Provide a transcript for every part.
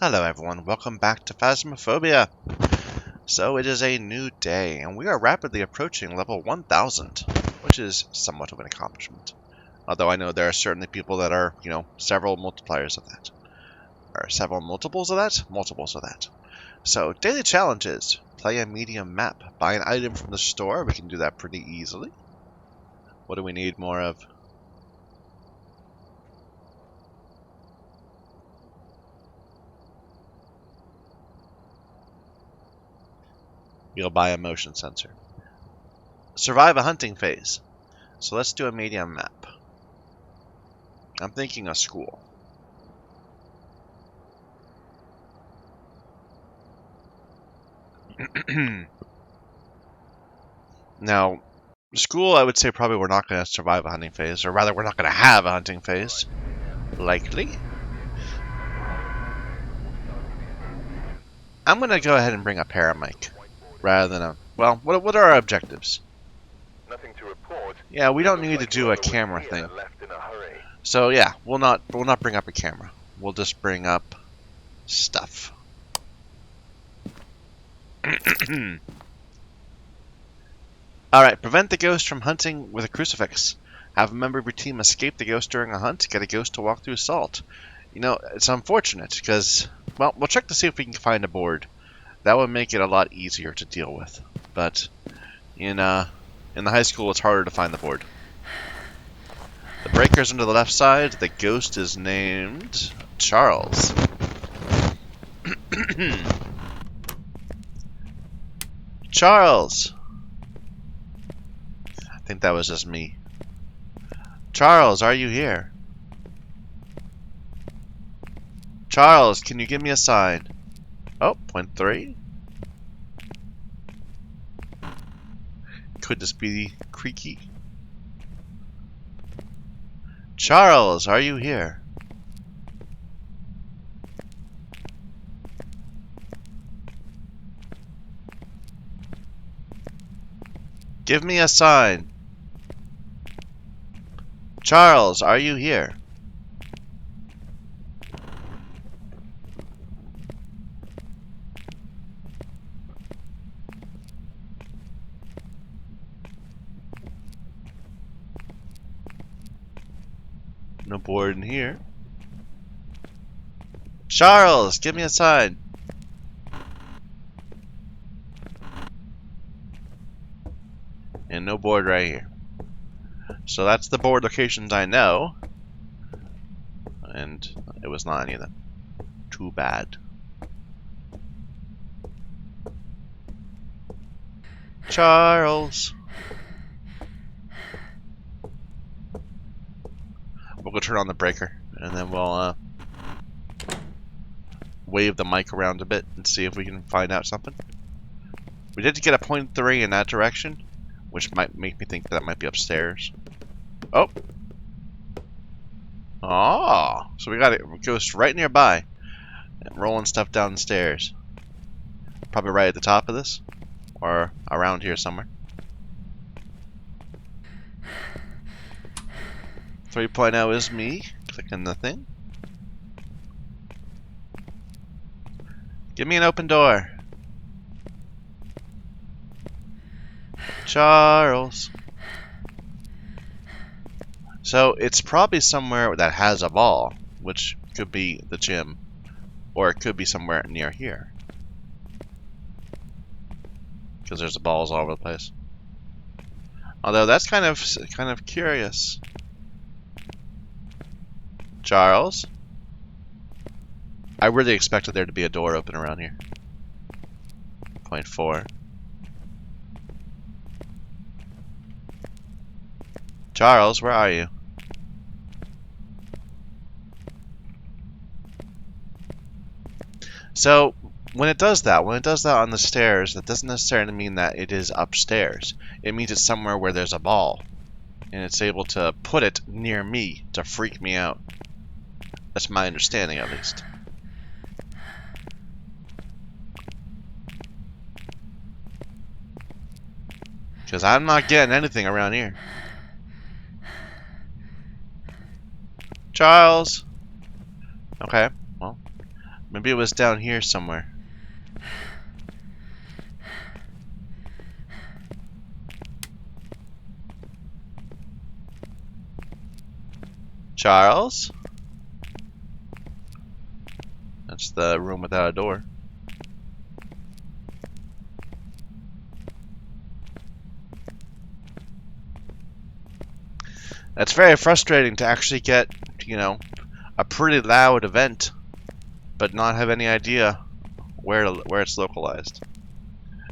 Hello everyone, welcome back to Phasmophobia. So it is a new day, and we are rapidly approaching level 1000, which is somewhat of an accomplishment. Although I know there are certainly people that are, several multipliers of that. Or several multiples of that? Multiples of that. So, daily challenges. Play a medium map. Buy an item from the store. We can do that pretty easily. What do we need more of? You'll buy a motion sensor. Survive a hunting phase. So let's do a medium map. I'm thinking a school. Now, school, I would say probably we're not going to survive a hunting phase, or rather we're not going to have a hunting phase. Likely. I'm going to go ahead and bring a paramic, rather than a... Well, what are our objectives? Nothing to report. Yeah, we don't need to do a camera thing. So yeah, we'll not bring up a camera. We'll just bring up stuff. Alright, prevent the ghost from hunting with a crucifix. Have a member of your team escape the ghost during a hunt. Get a ghost to walk through salt. You know, it's unfortunate because, well, we'll check to see if we can find a board. That would make it a lot easier to deal with. But in the high school, it's harder to find the board. The breaker's on the left side. The ghost is named Charles. Charles! I think that was just me. Charles, are you here? Charles, can you give me a sign? Oh, 0.3. Could this be creaky? Charles, are you here? Give me a sign. Charles, are you here? No board in here. Charles, give me a sign. And no board right here. So that's the board locations I know. And it was not any of them. Too bad. Charles. We'll go turn on the breaker, and then we'll wave the mic around a bit and see if we can find out something. We did get a 0.3 in that direction, which might make me think that might be upstairs. Oh! Oh! So we got it. Ghost right nearby. And rolling stuff down the stairs. Probably right at the top of this. Or around here somewhere. 3.0 is me. Clicking the thing. Give me an open door. Charles. So it's probably somewhere that has a ball, which could be the gym, or it could be somewhere near here, because there's balls all over the place. Although that's kind of curious. Charles, I really expected there to be a door open around here. 0.4. Charles, where are you? So, when it does that on the stairs, that doesn't necessarily mean that it is upstairs. It means it's somewhere where there's a ball. And it's able to put it near me to freak me out. That's my understanding, at least. Because I'm not getting anything around here. Charles! Okay, well, Maybe it was down here somewhere. Charles? That's the room without a door. That's very frustrating to actually get, you know, a pretty loud event, but not have any idea where it's localized.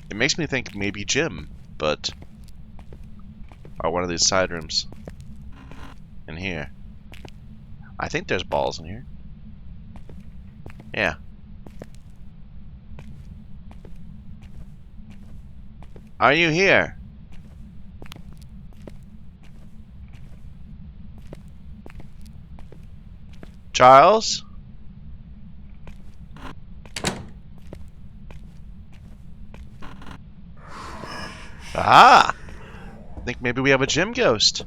It makes me think maybe gym, but or one of these side rooms in here. I think there's balls in here. Yeah. Are you here? Charles? Ah! I think maybe we have a gym ghost.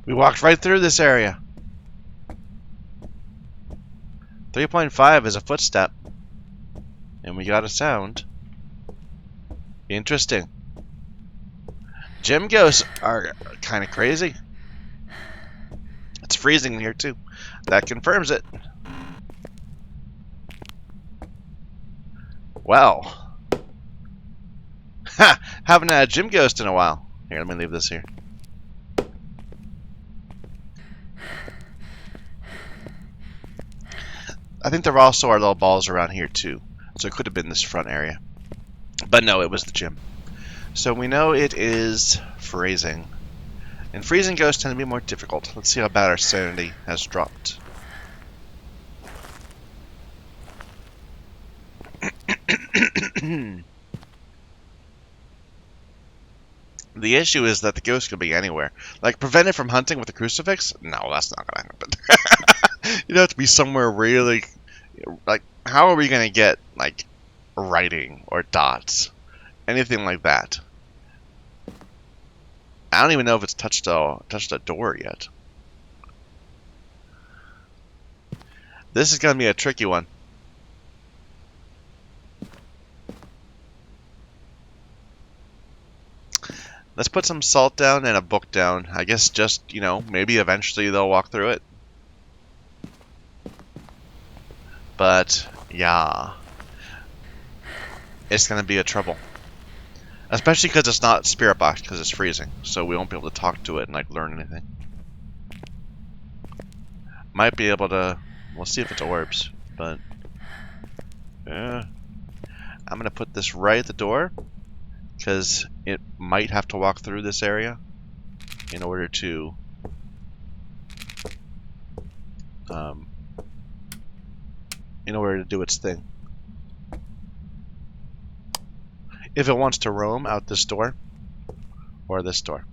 We walked right through this area. 3.5 is a footstep. And we got a sound. Interesting. Gym ghosts are kind of crazy. It's freezing in here too. That confirms it. Well. Ha! Haven't had a gym ghost in a while. Here, let me leave this here. I think there also are little balls around here too. So it could have been this front area. But no, it was the gym. So we know it is freezing. And freezing ghosts tend to be more difficult. Let's see how bad our sanity has dropped. The issue is that the ghost could be anywhere. Like, prevent it from hunting with a crucifix? No, that's not gonna happen. You'd have to be somewhere really... Like, how are we gonna get, like, writing or dots? Anything like that. I don't even know if it's touched a door yet. This is gonna be a tricky one. Let's put some salt down and a book down. I guess just, you know, maybe eventually they'll walk through it. But, yeah. It's gonna be a trouble. Especially because it's not spirit box, because it's freezing. So we won't be able to talk to it and, like, learn anything. Might be able to... We'll see if it's orbs, but... Yeah. I'm gonna put this right at the door. Because it might have to walk through this area in order to do its thing. If it wants to roam out this door or this door.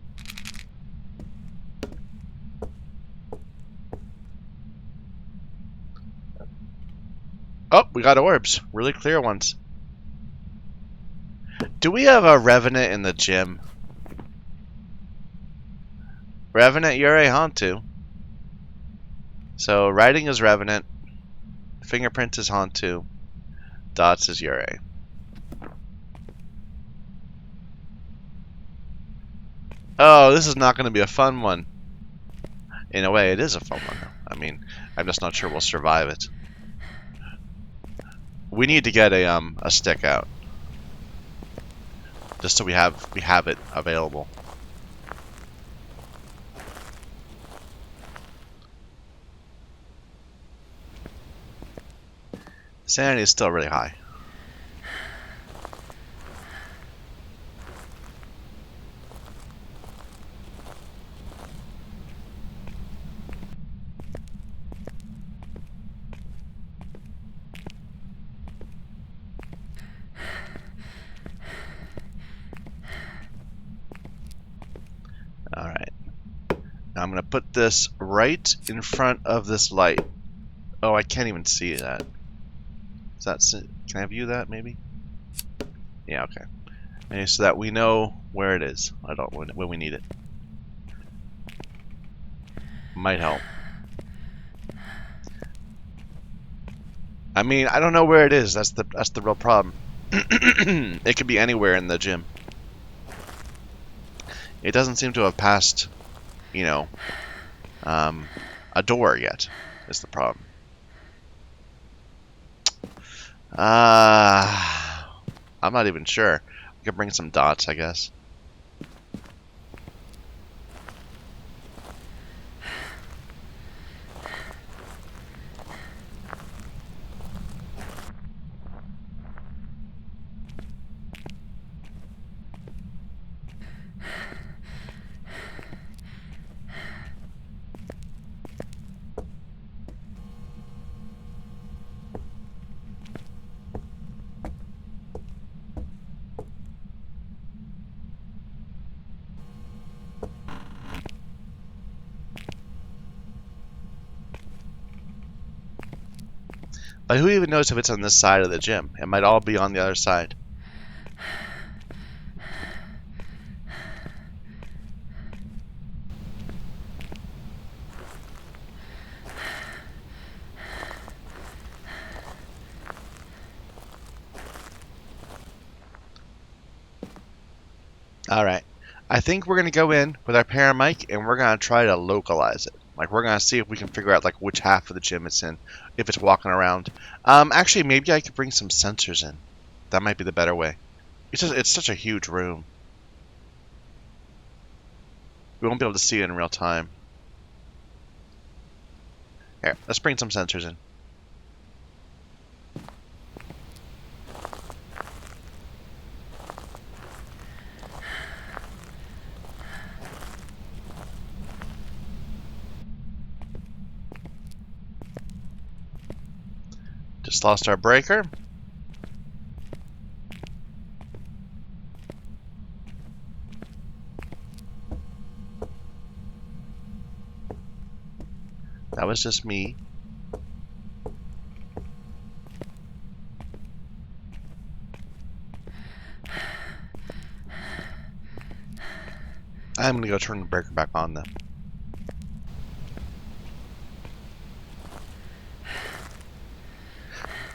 Oh, we got orbs. Really clear ones. Do we have a Revenant in the gym? Revenant, you're a Hantu. So, writing is Revenant. Fingerprint is Hantu. Dots is Yurei. Oh, this is not going to be a fun one. In a way, it is a fun one. I mean, I'm just not sure we'll survive it. We need to get a stick out. Just so we have it available. Sanity is still really high. Alright. Now I'm going to put this right in front of this light. Oh, I can't even see that. Is that... Can I view that, maybe? Yeah, okay. And so that we know where it is. When we need it. Might help. I mean, I don't know where it is. That's the real problem. It could be anywhere in the gym. It doesn't seem to have passed, you know, a door yet. Is the problem. I'm not even sure. We could bring some dots, I guess. But who even knows if it's on this side of the gym? It might all be on the other side. Alright. I think we're going to go in with our paramic and we're going to try to localize it. Like, we're going to see if we can figure out, like, which half of the gym it's in, if it's walking around. Actually, maybe I could bring some sensors in. That might be the better way. It's such a huge room. We won't be able to see it in real time. Here, let's bring some sensors in. Just lost our breaker. That was just me. I'm gonna go turn the breaker back on then.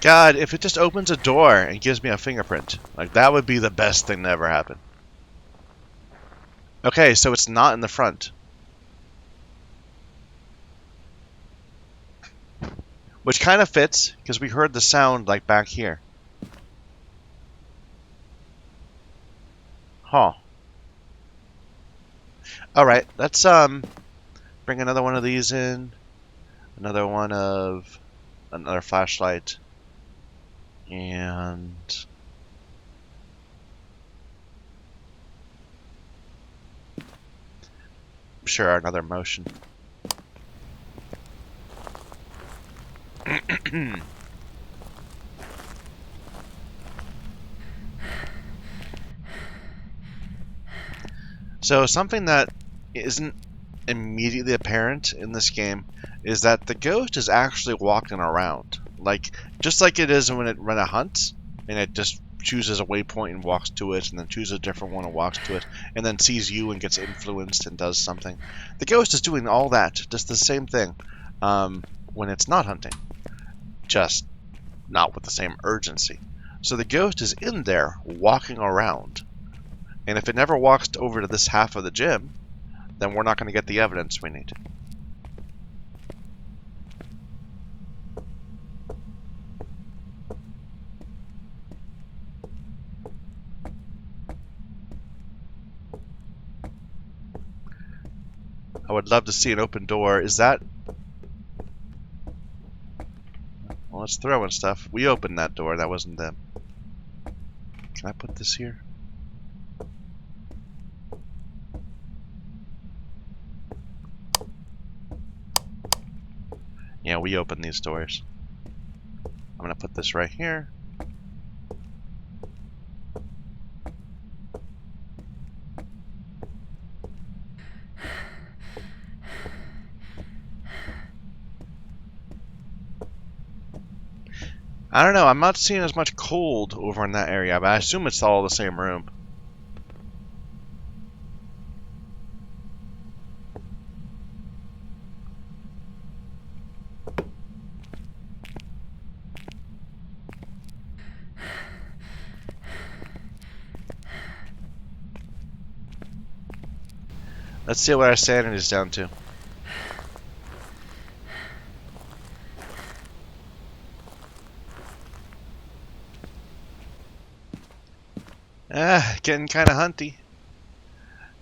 God, if it just opens a door and gives me a fingerprint, like that would be the best thing to ever happen. Okay, so it's not in the front. Which kind of fits, because we heard the sound like back here. Huh. Alright, let's bring another one of these in. Another one of another flashlight. And sure, another motion. So something that isn't immediately apparent in this game is that the ghost is actually walking around. Like, just like it is when it run a hunt, and it just chooses a waypoint and walks to it, and then chooses a different one and walks to it, and then sees you and gets influenced and does something. The ghost is doing all that, just the same thing, when it's not hunting. Just not with the same urgency. So the ghost is in there, walking around. And if it never walks over to this half of the gym, then we're not going to get the evidence we need. I would love to see an open door. Is that... Well, let's throw in stuff. We opened that door. That wasn't them. Can I put this here? Yeah, we opened these doors. I'm going to put this right here. I don't know. I'm not seeing as much cold over in that area, but I assume it's all the same room. Let's see what our sanity is down to. Getting kind of hunty.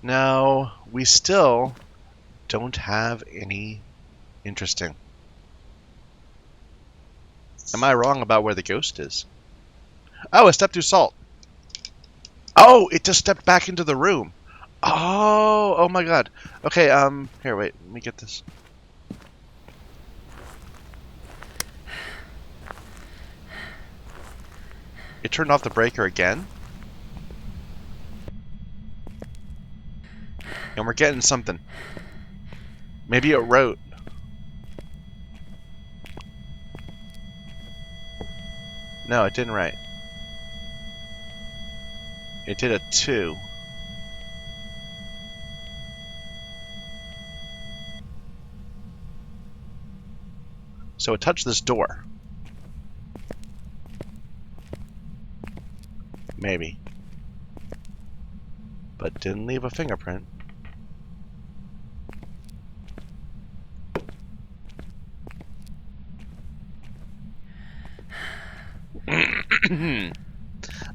No, we still don't have any interesting. Am I wrong about where the ghost is? Oh, it stepped through salt. Oh, it just stepped back into the room. Oh my god. Okay, here, wait, let me get this. It turned off the breaker again. And we're getting something. Maybe it wrote. No, it didn't write. It did a 2. So it touched this door. Maybe. But didn't leave a fingerprint.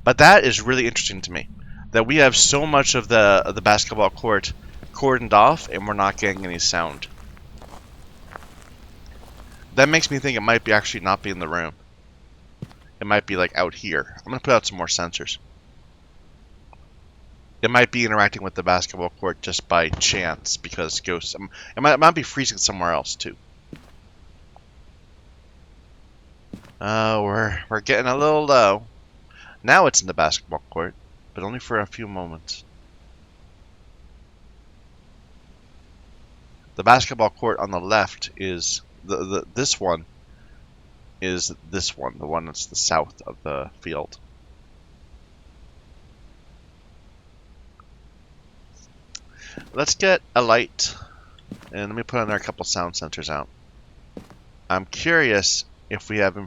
But that is really interesting to me. That we have so much of the basketball court cordoned off and we're not getting any sound. That makes me think it might be actually not be in the room. It might be like out here. I'm gonna put out some more sensors. It might be interacting with the basketball court just by chance because ghosts. It might be freezing somewhere else too. We're getting a little low. Now it's in the basketball court, but only for a few moments. The basketball court on the left is this one is this one, the one that's the south of the field. Let's get a light, and let me put on there a couple sound sensors out. I'm curious if we have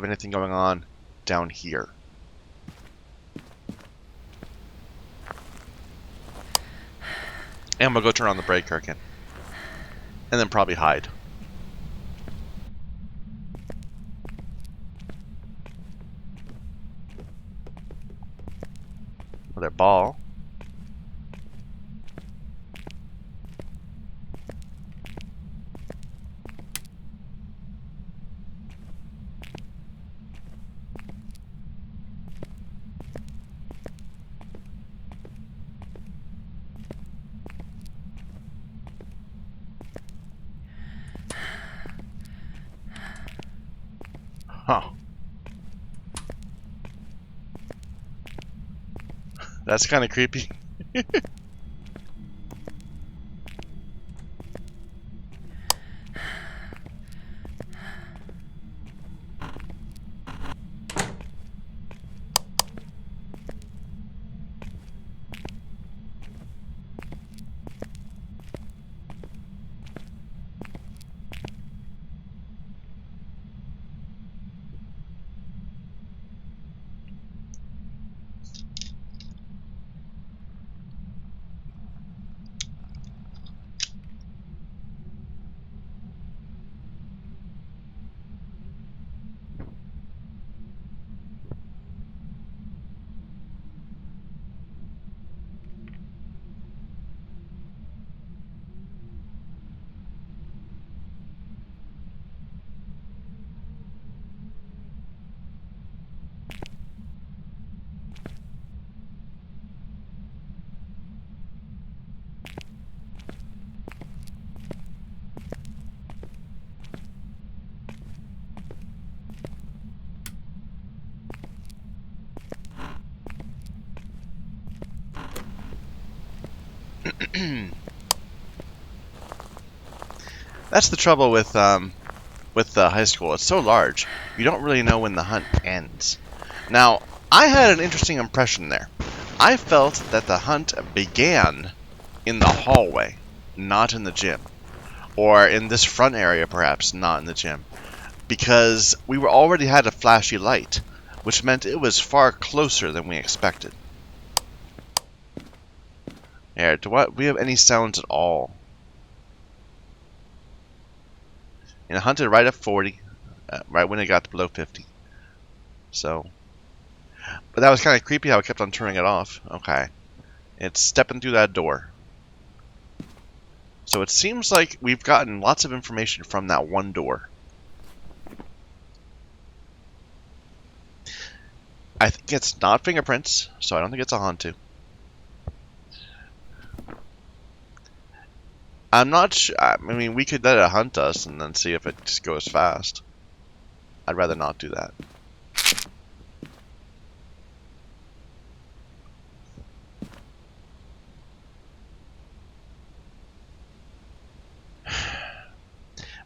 anything going on down here. And we'll go turn on the breaker again, and then probably hide. Another ball. Huh. That's kind of creepy. That's the trouble with the high school. It's so large, you don't really know when the hunt ends. Now, I had an interesting impression there. I felt that the hunt began in the hallway, not in the gym. Or in this front area, perhaps, not in the gym. Because we were already had a flashy light, which meant it was far closer than we expected. Here, do we have any sounds at all? And it hunted right at 40, right when it got below 50. So, but that was kind of creepy how it kept on turning it off. Okay, it's stepping through that door. So it seems like we've gotten lots of information from that one door. I think it's not fingerprints, so I don't think it's a Hantu. I'm not sure. I mean, we could let it hunt us and then see if it just goes fast. I'd rather not do that.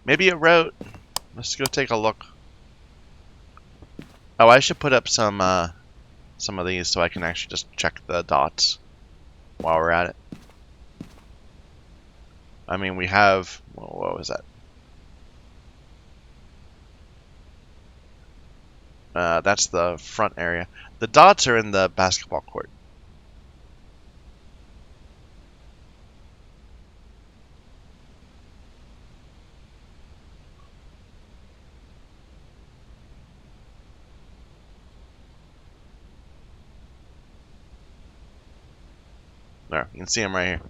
Maybe it wrote. Let's go take a look. Oh, I should put up some of these so I can actually just check the dots while we're at it. I mean, we have. What was that? That's the front area. The dots are in the basketball court. There, you can see them right here.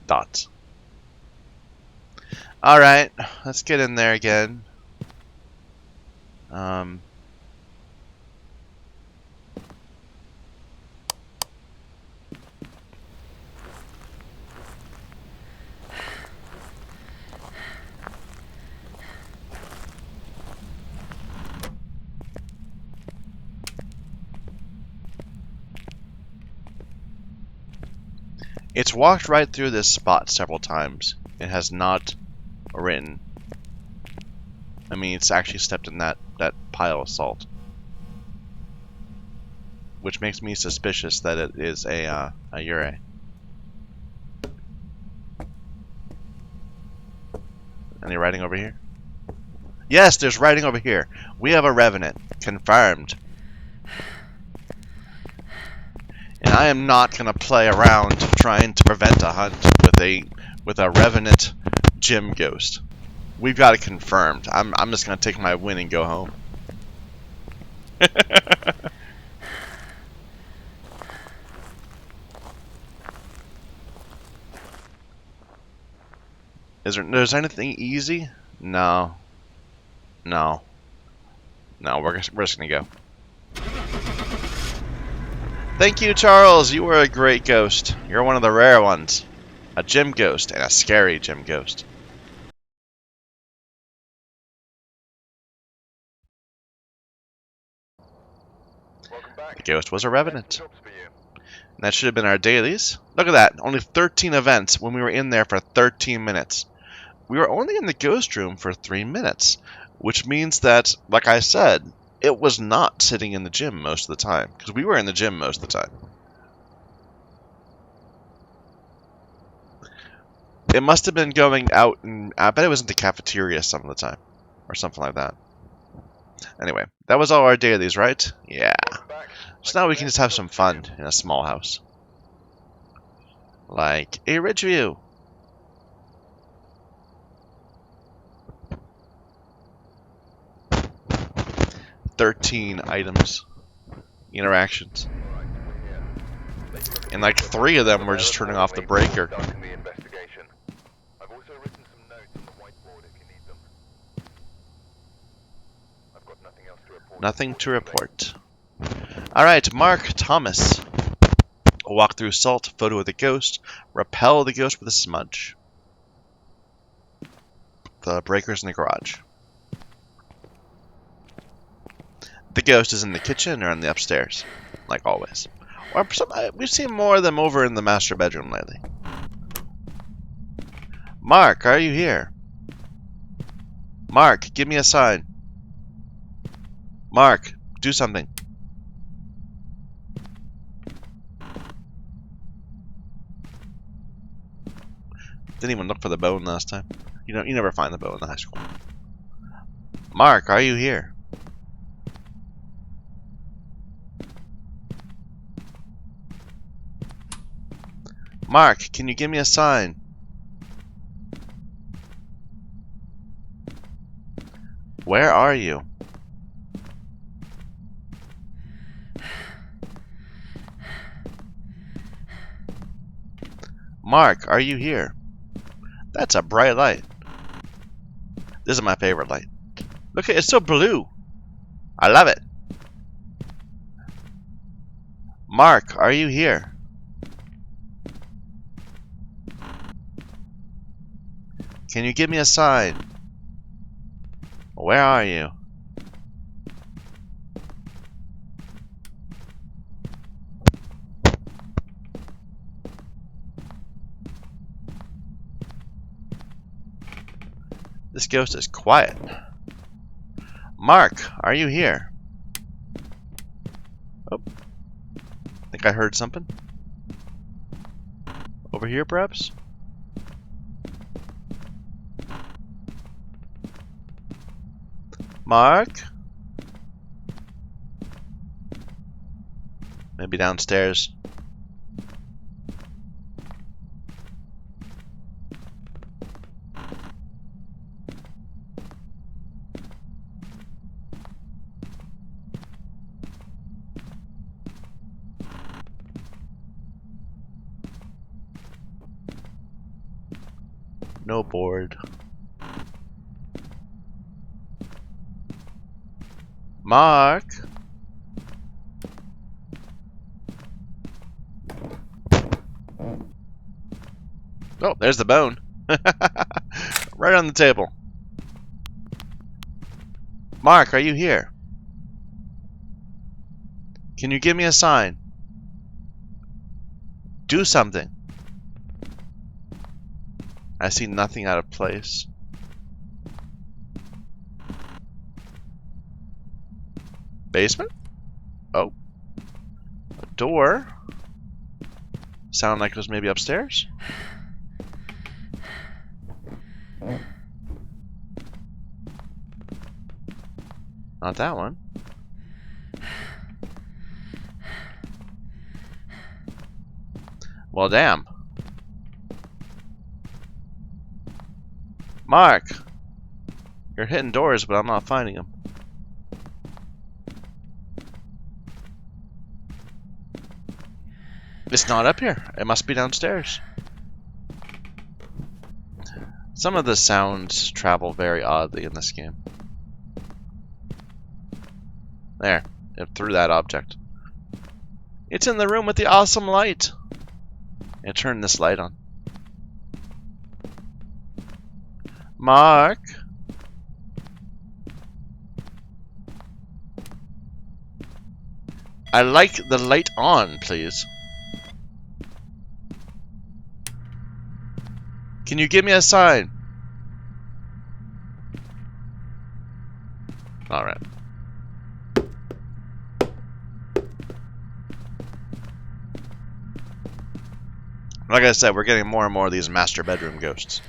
Dots. Alright, let's get in there again. It's walked right through this spot several times. It has not written. I mean, it's actually stepped in that pile of salt. Which makes me suspicious that it is a Ure. Any writing over here? Yes, there's writing over here. We have a revenant. Confirmed. And I am not gonna play around trying to prevent a hunt with a revenant gym ghost. We've got it confirmed. I'm just gonna take my win and go home. There's anything easy? No. No. No, we're just gonna go. Thank you, Charles. You were a great ghost. You're one of the rare ones. A gym ghost, and a scary gym ghost. Welcome back. The ghost was a revenant. And that should have been our dailies. Look at that. Only 13 events when we were in there for 13 minutes. We were only in the ghost room for 3 minutes, which means that, like I said, it was not sitting in the gym most of the time, because we were in the gym most of the time. It must have been going out, and I bet it was in the cafeteria some of the time, or something like that. Anyway, that was all our dailies, right? Yeah. So now we can just have some fun in a small house. Like a ridge view. "13 items, interactions, and like 3 of them were just turning off the breaker. Nothing to report. Alright, Mark Thomas. Walk through salt, photo of the ghost, repel the ghost with a smudge. The breaker's in the garage. The ghost is in the kitchen or in the upstairs, like always. Or we've seen more of them over in the master bedroom lately. Mark, are you here? Mark, give me a sign. Mark, do something. Didn't even look for the bone last time. You never find the bone in the high school. Mark, are you here? Mark, can you give me a sign? Where are you? Mark, are you here? That's a bright light. This is my favorite light. Look at it, it's so blue. I love it. Mark, are you here? Can you give me a sign? Where are you? This ghost is quiet. Mark, are you here? Oh, think I heard something. Over here, perhaps? Mark? Maybe downstairs. No board. Mark? Oh, there's the bone. Right on the table. Mark, are you here? Can you give me a sign? Do something. I see nothing out of place. Basement? Oh. A door. Sound like it was maybe upstairs? Not that one. Well, damn. Mark! You're hitting doors, but I'm not finding them. It's not up here. It must be downstairs. Some of the sounds travel very oddly in this game. There. It threw that object. It's in the room with the awesome light. And turn this light on. Mark? I like the light on, please. Can you give me a sign? Alright. Like I said, we're getting more and more of these master bedroom ghosts.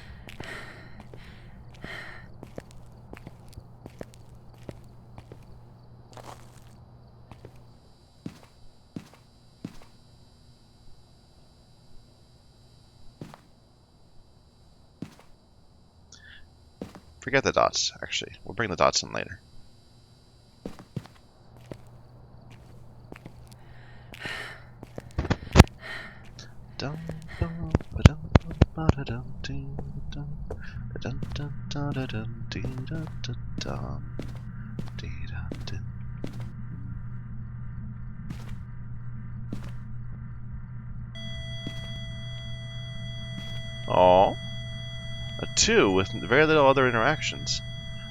Forget the dots, actually. We'll bring the dots in later. Oh, a 2 with very little other interactions.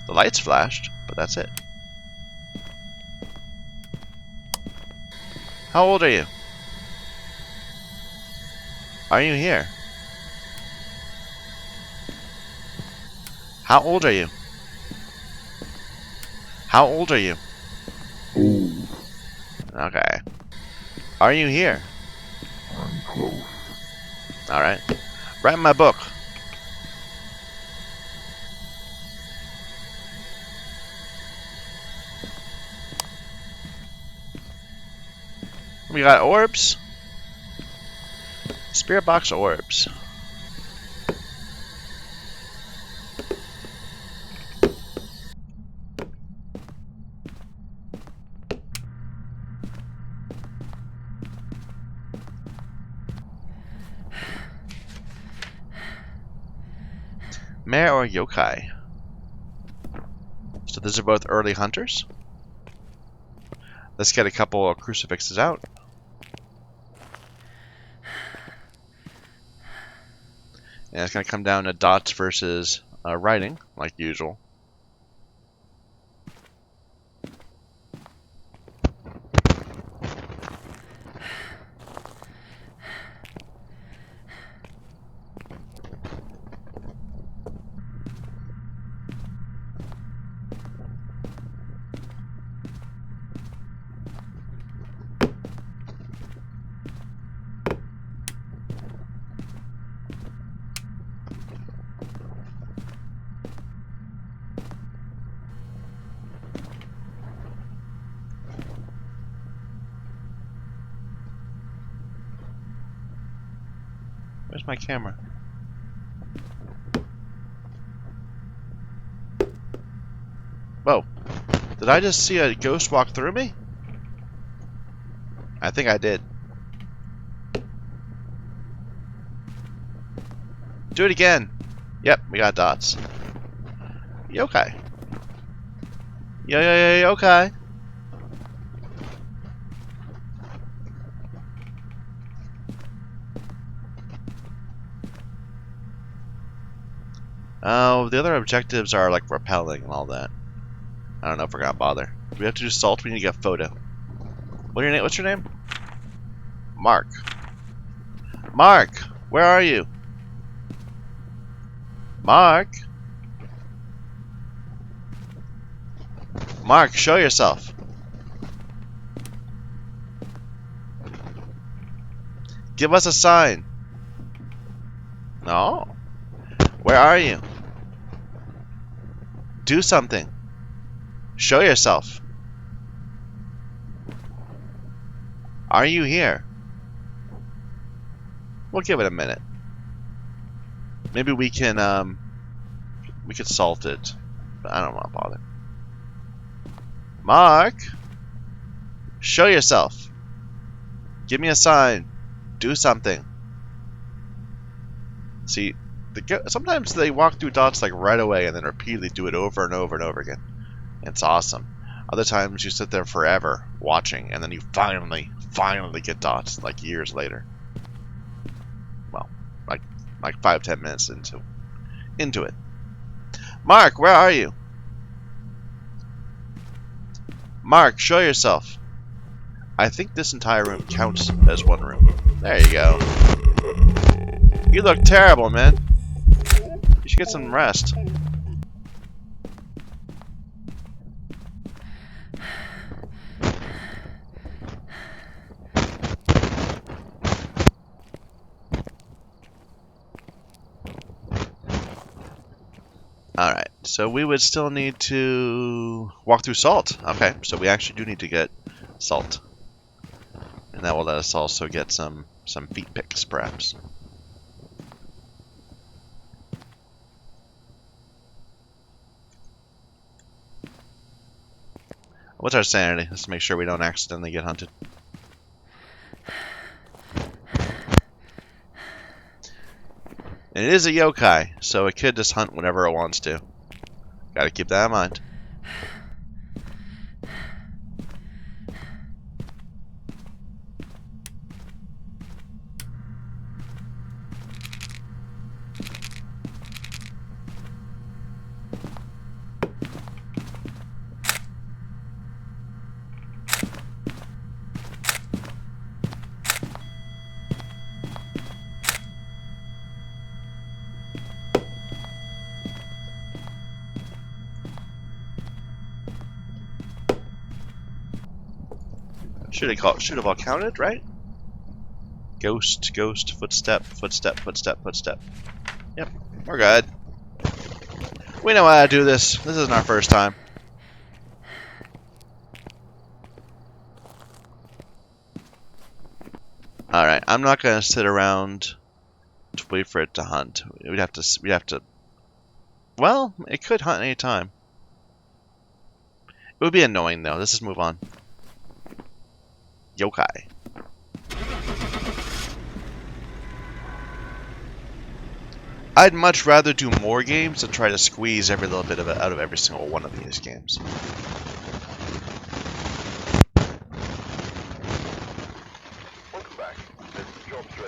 The lights flashed, but that's it. How old are you? Are you here? How old are you? How old are you? Old. Okay. Are you here? I'm close. Alright. Write in my book. We got orbs. Spirit box orbs. Mare or yokai? So these are both early hunters. Let's get a couple of crucifixes out. And it's going to come down to dots versus writing, like usual. Where's my camera? Whoa. Did I just see a ghost walk through me? I think I did. Do it again. Yep, we got dots. Yokai. Yokai. Oh, the other objectives are like repelling and all that. I don't know if we're gonna bother. Do we have to do salt? We need to get a photo. What's your name? Mark. Mark, where are you? Mark. Mark, show yourself. Give us a sign. No. Where are you? Do something. Show yourself. Are you here? We'll give it a minute. Maybe we can salt it, but I don't want to bother. Mark, show yourself. Give me a sign. Do something. See, sometimes they walk through dots like right away and then repeatedly do it over and over and over again. It's awesome. Other times you sit there forever watching and then you finally get dots like years later. Well, like 5-10 minutes into it. Mark, where are you? Mark, show yourself. I think this entire room counts as one room. There you go. You look terrible, man. You should get some rest. Alright, so we would still need to walk through salt. Okay, so we actually do need to get salt. And that will let us also get some feet picks, perhaps. What's our sanity? Let's make sure we don't accidentally get hunted. And it is a yokai, so it could just hunt whenever it wants to. Gotta keep that in mind. Should have all counted, right? Ghost, ghost, footstep, footstep, footstep, footstep. Yep, we're good. We know how to do this. This isn't our first time. Alright, I'm not gonna sit around to wait for it to hunt. We'd have to. Well, it could hunt any time. It would be annoying though. Let's just move on. Yokai. I'd much rather do more games than try to squeeze every little bit of it out of every single one of these games.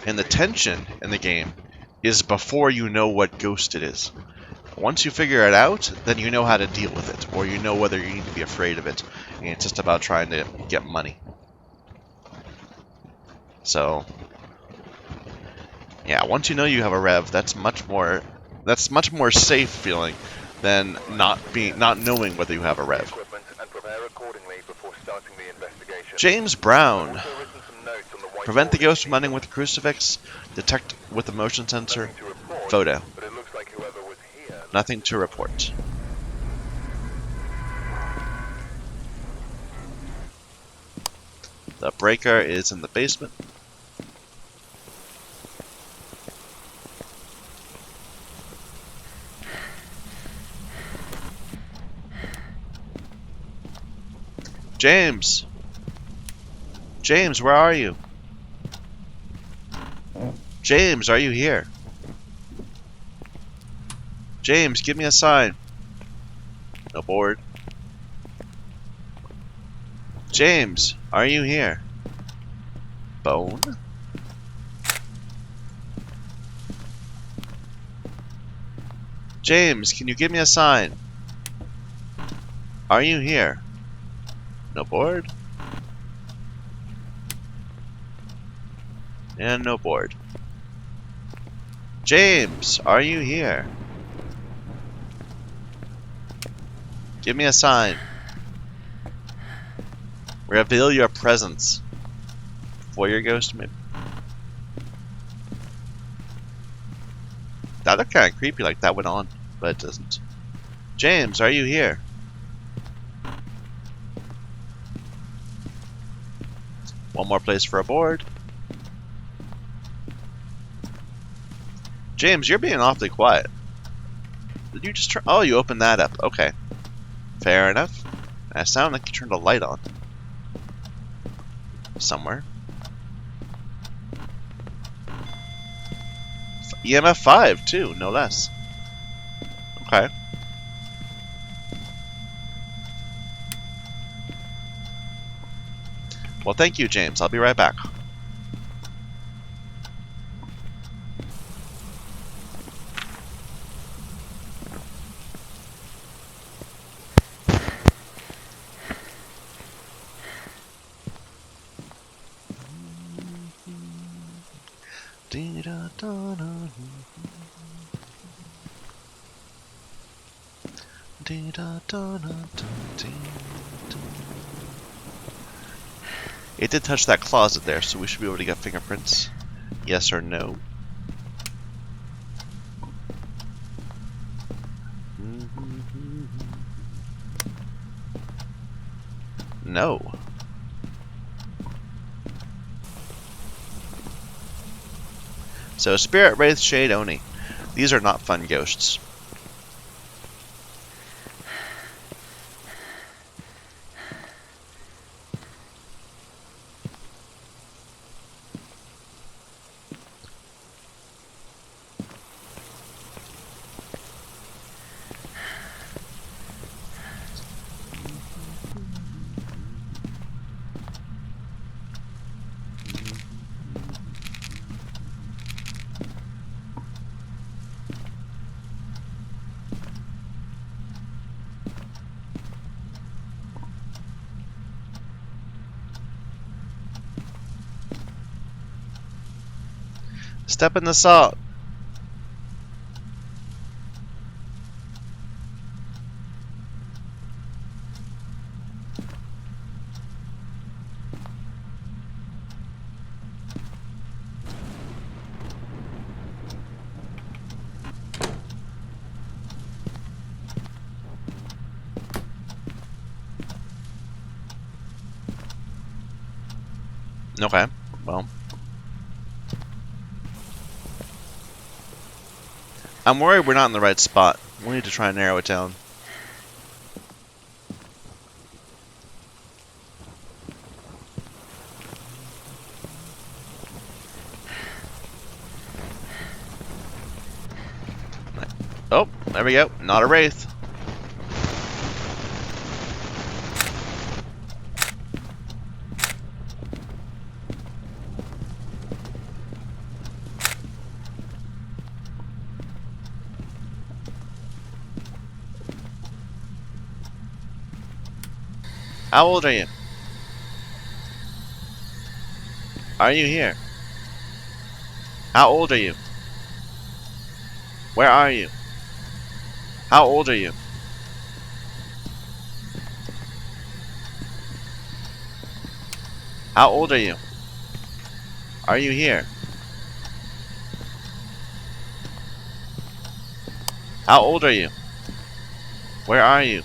And the tension in the game is before you know what ghost it is. Once you figure it out, then you know how to deal with it, or you know whether you need to be afraid of it. And it's just about trying to get money. So, yeah, once you know you have a rev, that's much more safe feeling than not knowing whether you have a rev. James Brown. Prevent the ghost from hunting with a crucifix. Detect with the motion sensor. Photo. Nothing to report. The breaker is in the basement. James! James, where are you? James, are you here? James, give me a sign. No board. James, are you here? Bone? James, can you give me a sign? Are you here? No board? And no board. James, are you here? Give me a sign. Reveal your presence. For your ghost, maybe. That looked kind of creepy, like that went on, but it doesn't. James, are you here? One more place for a board. James, you're being awfully quiet. Did you just turn? Oh, you opened that up. Okay. Fair enough. I sound like you turned a light on. Somewhere. EMF 5, too, no less. Okay. Well, thank you, James. I'll be right back. It did touch that closet there, so we should be able to get fingerprints. Yes or no? No. So, Spirit, Wraith, Shade, Oni. These are not fun ghosts. Step in the salt. Okay, well. I'm worried we're not in the right spot. We need to try and narrow it down. Oh, there we go. Not a wraith. How old are you? Are you here? How old are you? Where are you? How old are you? How old are you? Are you here? How old are you? Where are you?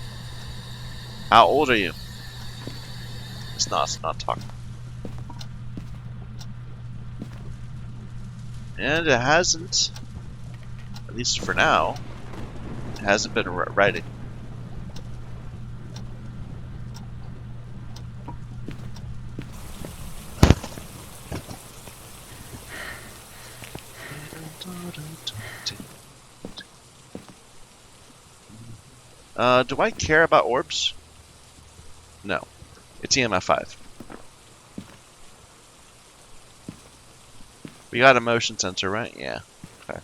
How old are you? It's not talking. And it hasn't, at least for now, it hasn't been writing. Do I care about orbs? No. It's EMF 5. We got a motion sensor, right? Yeah. Okay.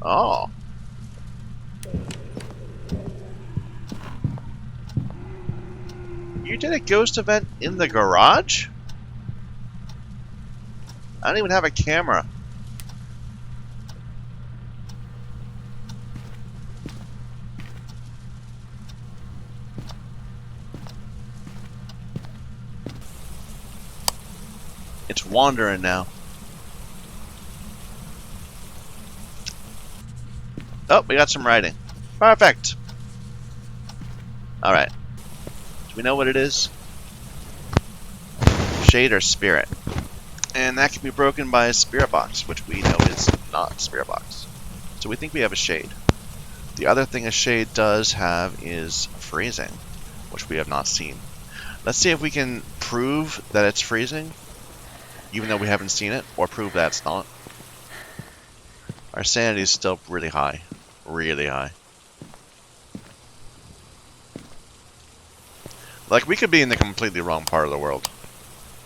Oh. You did a ghost event in the garage? I don't even have a camera. It's wandering now. Oh, we got some writing. Perfect. Alright. Do we know what it is? Shade or spirit. And that can be broken by a spirit box, which we know is not a spirit box. So we think we have a shade. The other thing a shade does have is freezing, which we have not seen. Let's see if we can prove that it's freezing, even though we haven't seen it, or prove that it's not. Our sanity is still really high. Really high. Like, we could be in the completely wrong part of the world.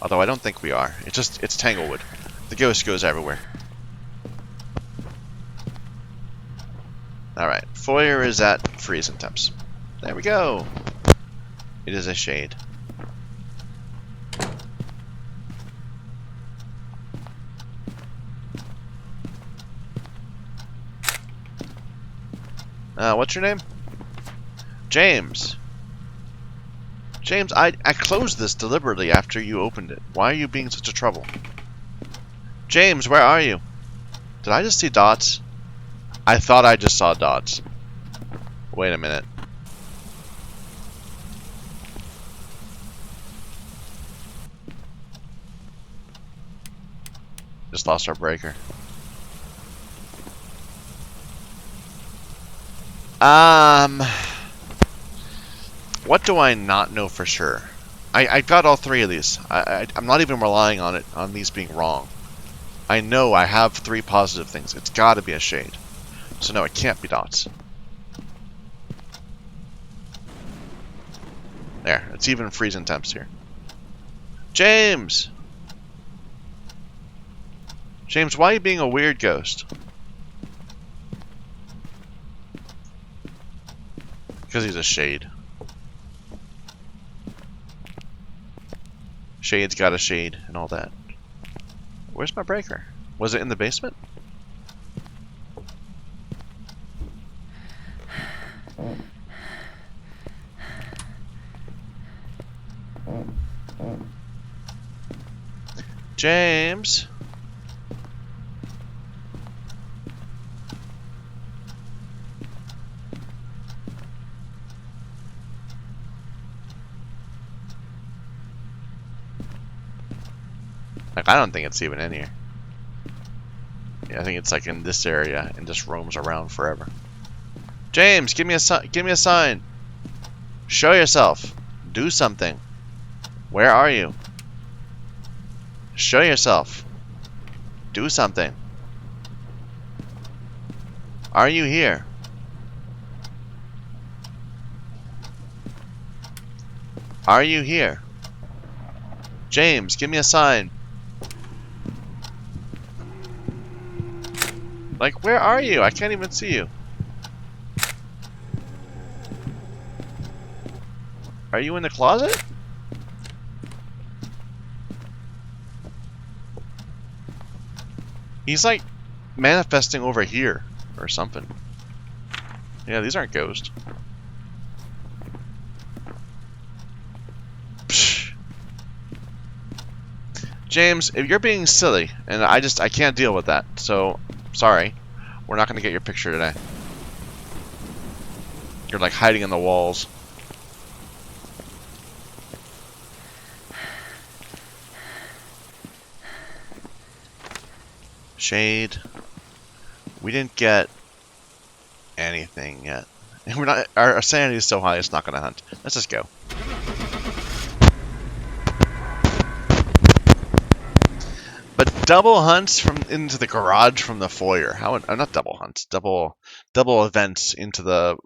Although I don't think we are. It's Tanglewood. The ghost goes everywhere. Alright, foyer is at freezing temps. There we go. It is a shade. What's your name? James. James, I closed this deliberately after you opened it. Why are you being such a trouble? James, where are you? Did I just see dots? I thought I just saw dots. Wait a minute. Just lost our breaker. What do I not know for sure? I got all three of these. I'm not even relying on these being wrong. I know I have 3 positive things. It's got to be a shade. So no, it can't be dots. There, it's even freezing temps here. James! James, why are you being a weird ghost? Because he's a shade. Shade's got a shade and all that. Where's my breaker? Was it in the basement? James? Like, I don't think it's even in here. Yeah, I think it's like in this area and just roams around forever. James, give me a give me a sign. Show yourself. Do something. Where are you? Show yourself. Do something. Are you here? Are you here? James, give me a sign. Like, where are you? I can't even see you. Are you in the closet? He's like manifesting over here or something. Yeah, these aren't ghosts. Psh. James, if you're being silly, and I can't deal with that, so sorry. We're not gonna get your picture today. You're like hiding in the walls. Shade. We didn't get anything yet. And we're not. Our sanity is so high, it's not gonna hunt. Let's just go. But double hunts from into the garage from the foyer. How? Not double hunts. Double events into the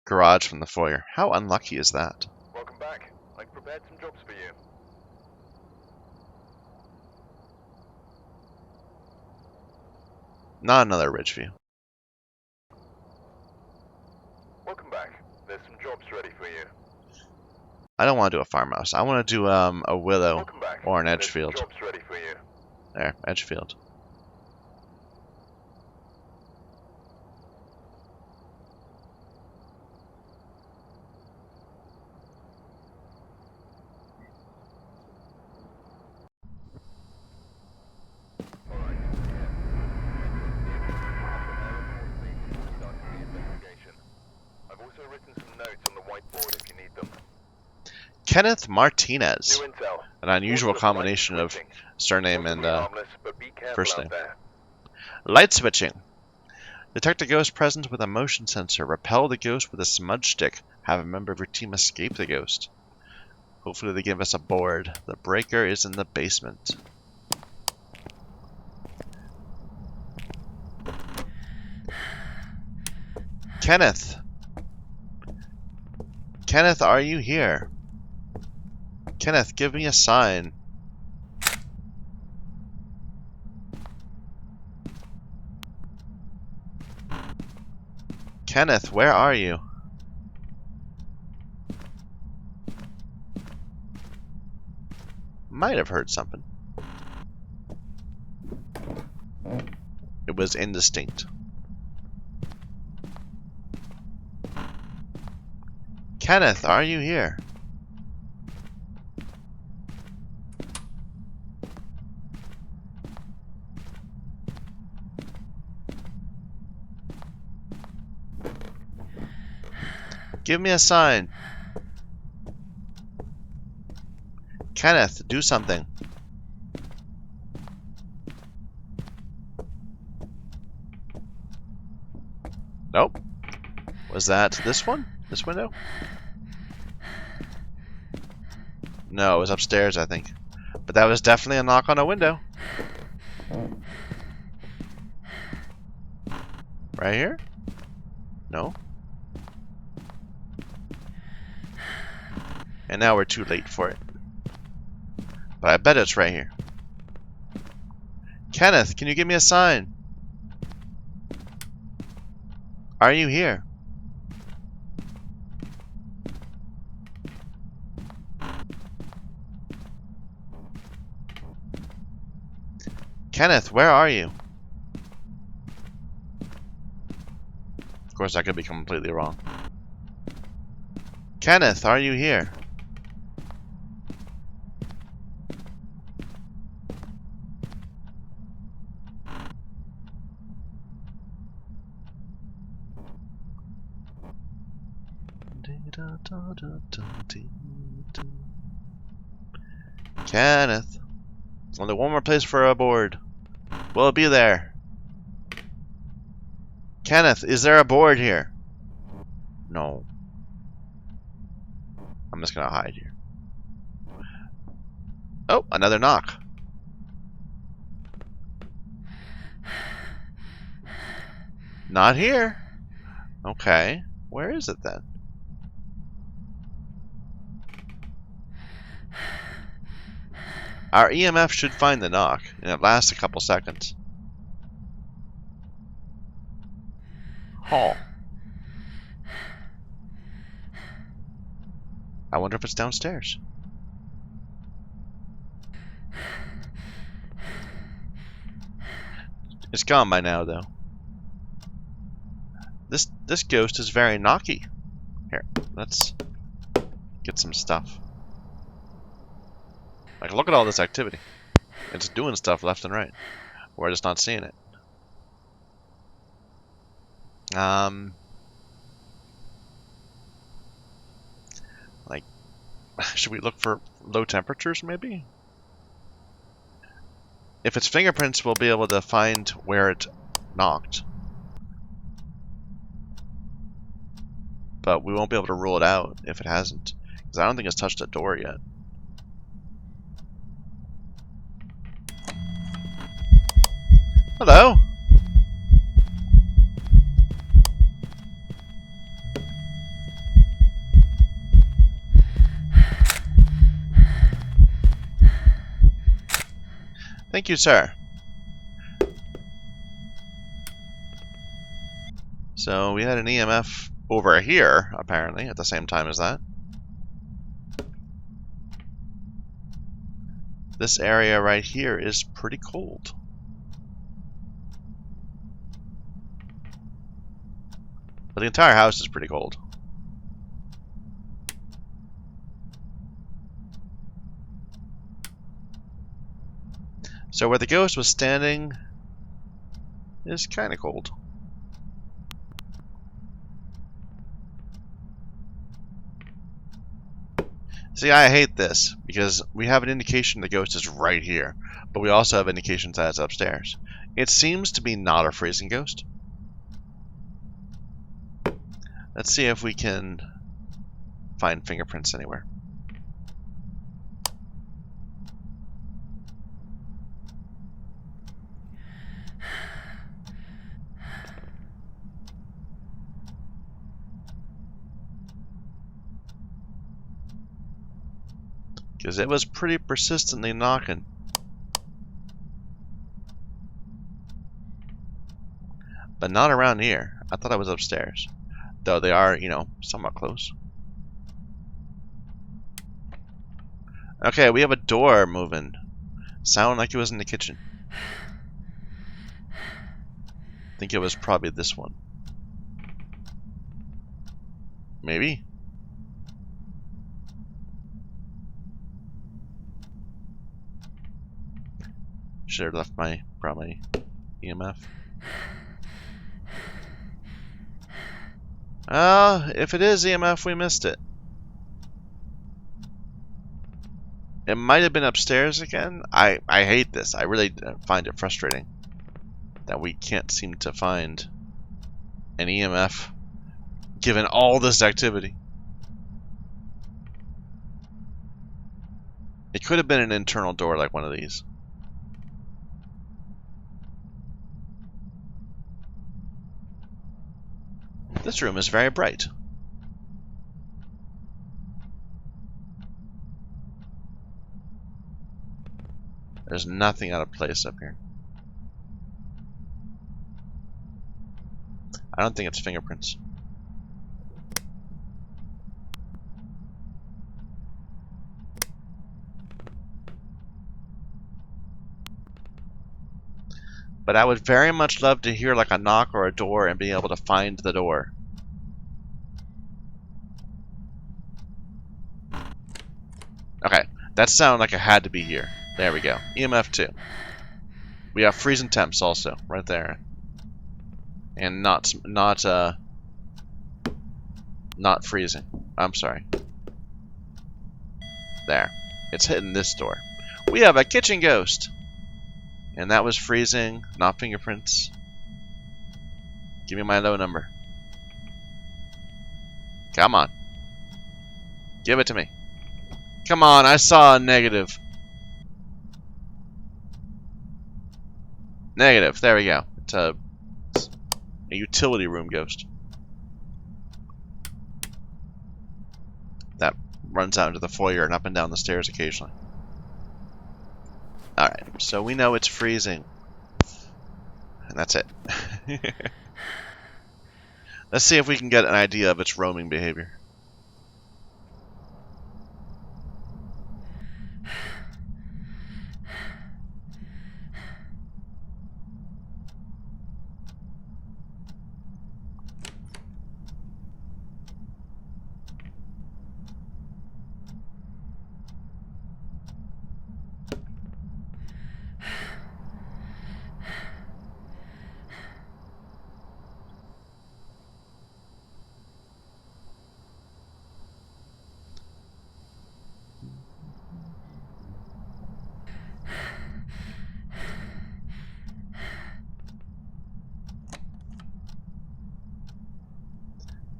garage from the foyer. How unlucky is that? Welcome back. I've prepared some jobs for you. Not another Ridgeview. Welcome back. There's some jobs ready for you. I don't want to do a farmhouse. I want to do a willow Welcome back. or an There's Edgefield. some jobs ready for you. There, Edgefield. Alright. Starting the investigation. I've also written some notes on the whiteboard if you need them. Kenneth Martinez. New intel. An unusual Forces of light combination of switching. surname and Possibly harmless, but be careful first out name. there. Light switching. Detect a ghost presence with a motion sensor. Repel the ghost with a smudge stick. Have a member of your team escape the ghost. Hopefully they give us a board. The breaker is in the basement. Kenneth! Kenneth, are you here? Kenneth, give me a sign. Kenneth, where are you? Might have heard something. It was indistinct. Kenneth, are you here? Give me a sign. Kenneth, do something. Nope. Was that this one? This window? No, it was upstairs, I think. But that was definitely a knock on a window. Right here? No? And now we're too late for it. But I bet it's right here. Kenneth, can you give me a sign? Are you here? Kenneth, where are you? Of course, I could be completely wrong. Kenneth, are you here? Kenneth. Only one more place for a board. Will it be there? Kenneth, is there a board here? No. I'm just gonna hide here. Oh, another knock. Not here. Okay. Where is it then? Our EMF should find the knock, and it lasts a couple seconds. Hall. I wonder if it's downstairs. It's gone by now, though. This ghost is very knocky. Here, let's get some stuff. Like, look at all this activity. It's doing stuff left and right. We're just not seeing it. Like, should we look for low temperatures, maybe? If it's fingerprints, we'll be able to find where it knocked. But we won't be able to rule it out if it hasn't. Because I don't think it's touched a door yet. Hello? Thank you, sir. So we had an EMF over here, apparently, at the same time as that. This area right here is pretty cold. But the entire house is pretty cold. So where the ghost was standing is kind of cold. See, I hate this, because we have an indication the ghost is right here, but we also have indications that it's upstairs. It seems to be not a freezing ghost. Let's see if we can find fingerprints anywhere. Because it was pretty persistently knocking. But not around here. I thought I was upstairs. Though they are, you know, somewhat close. Okay, we have a door moving. Sound like it was in the kitchen. I think it was probably this one. Maybe? Should have left brought my EMF. If it is EMF, we missed it. It might have been upstairs again. I hate this. I really find it frustrating that we can't seem to find an EMF given all this activity. It could have been an internal door like one of these. This room is very bright. There's nothing out of place up here. I don't think it's fingerprints. But I would very much love to hear like a knock or a door and be able to find the door. Okay, that sounded like it had to be here. There we go. EMF 2. We have freezing temps also, right there. And not freezing. I'm sorry. There. It's hitting this door. We have a kitchen ghost. And that was freezing, not fingerprints. Give me my low number. Come on. Give it to me. Come on, I saw a negative. Negative, there we go. It's a utility room ghost. That runs out into the foyer and up and down the stairs occasionally. Alright, so we know it's freezing. And that's it. Let's see if we can get an idea of its roaming behavior.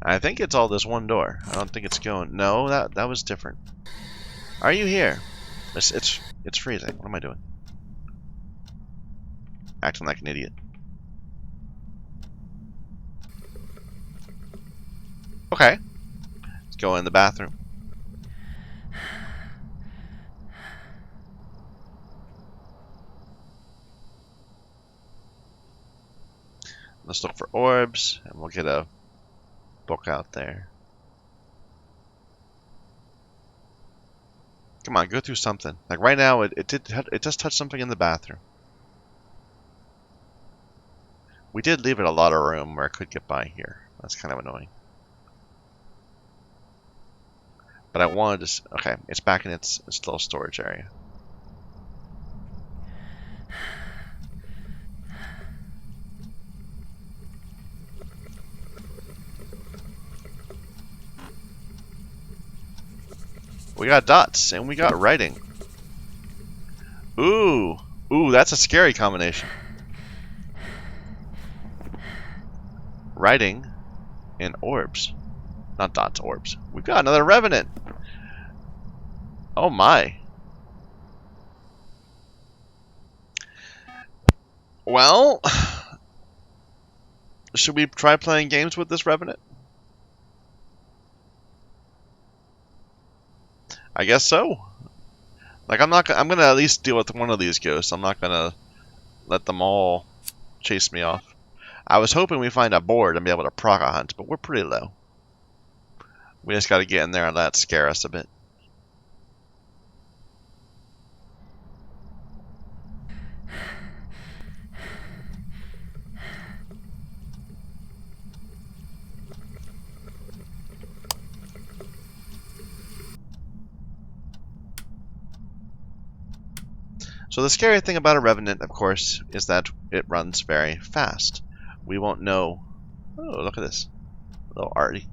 I think it's all this one door. I don't think it's going. No, that was different. Are you here? It's freezing. What am I doing? Acting like an idiot. Okay. Let's go in the bathroom. Let's look for orbs, and we'll get a book out there. Come on, go through something. Like right now, it just touched something in the bathroom. We did leave it a lot of room where it could get by here. That's kind of annoying. But I wanted to... Okay, it's back in its little storage area. We got dots, and we got writing. Ooh. Ooh, that's a scary combination. Writing and orbs. Not dots, orbs. We've got another revenant. Oh my. Well, should we try playing games with this revenant? I guess so. Like I'm gonna at least deal with one of these ghosts. I'm not gonna let them all chase me off. I was hoping we find a board and be able to proc a hunt, but we're pretty low. We just gotta get in there and let it scare us a bit. So the scary thing about a Revenant, of course, is that it runs very fast. We won't know... Oh, look at this. A little arty.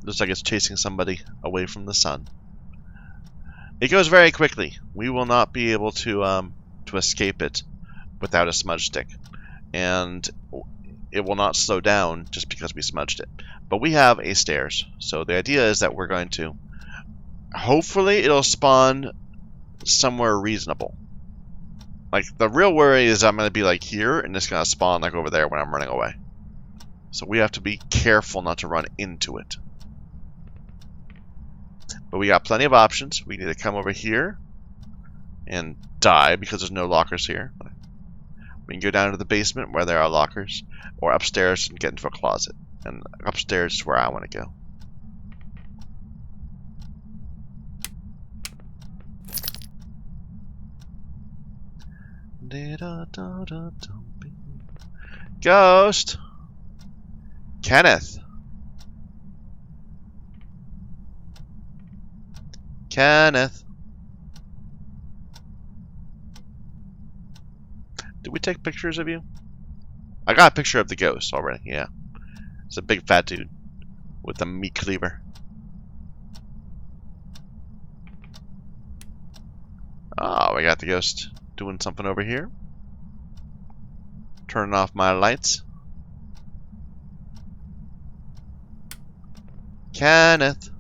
Looks like it's chasing somebody away from the sun. It goes very quickly. We will not be able to escape it without a smudge stick. And it will not slow down just because we smudged it. But we have a stairs. So the idea is that we're going to... Hopefully it'll spawn somewhere reasonable. Like, the real worry is I'm going to be, like, here, and it's going to spawn, like, over there when I'm running away. So we have to be careful not to run into it. But we got plenty of options. We need to come over here and die because there's no lockers here. We can go down to the basement where there are lockers, or upstairs and get into a closet. And upstairs is where I want to go. Ghost! Kenneth! Kenneth! Did we take pictures of you? I got a picture of the ghost already, yeah. It's a big fat dude with a meat cleaver. Oh, we got the ghost doing something over here. Turning off my lights. Kenneth.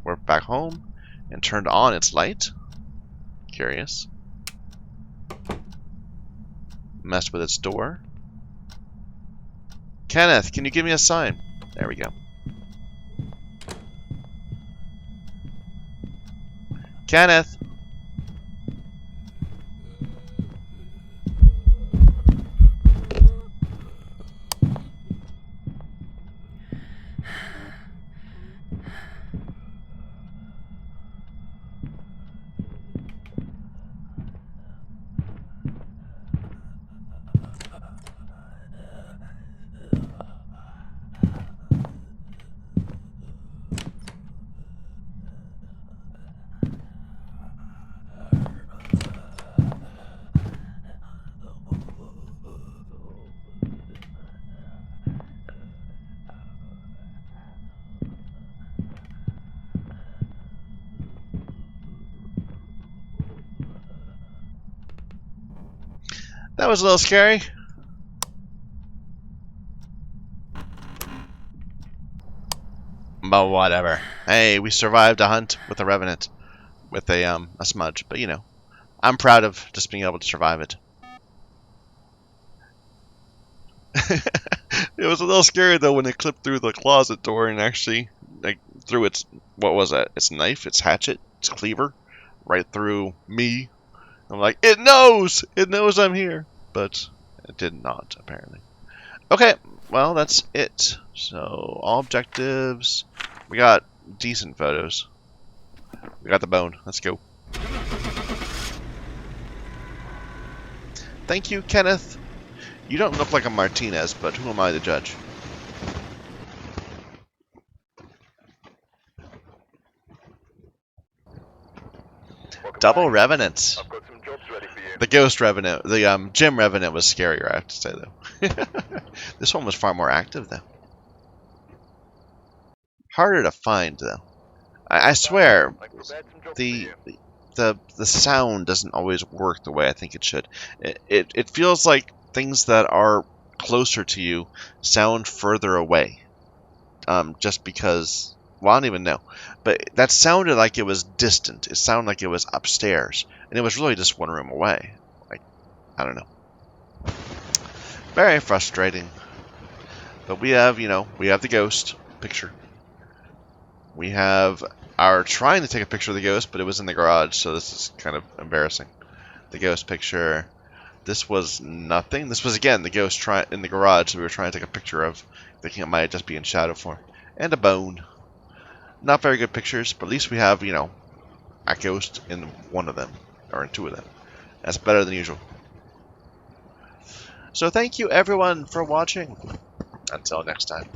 We're back home and turned on its light. Curious. Messed with its door. Kenneth, can you give me a sign? There we go. Kenneth! That was a little scary. But whatever. Hey, we survived a hunt with a revenant. With a smudge. But you know, I'm proud of just being able to survive it. It was a little scary though when it clipped through the closet door and actually like threw its, what was that? Its knife, its hatchet, its cleaver, right through me. I'm like, it knows I'm here, but it did not apparently. Okay, well that's it. So all objectives, we got decent photos. We got the bone. Let's go. Thank you, Kenneth. You don't look like a Martinez, but who am I to judge? Double Revenants. I've got some jobs ready for you. The Ghost Revenant, the Gym Revenant was scarier, I have to say, though. This one was far more active, though. Harder to find, though. I swear, I've prepared some jobs the for you. the sound doesn't always work the way I think it should. It feels like things that are closer to you sound further away. Just because, well, I don't even know. But that sounded like it was distant. It sounded like it was upstairs. And it was really just one room away. Like, I don't know. Very frustrating. But we have, we have the ghost picture. We have our trying to take a picture of the ghost, but it was in the garage, so this is kind of embarrassing. The ghost picture. This was nothing. This was, again, the ghost in the garage that we were trying to take a picture of, thinking it might just be in shadow form. And a bone. Not very good pictures, but at least we have, a ghost in one of them, or in two of them. That's better than usual. So thank you, everyone, for watching. Until next time.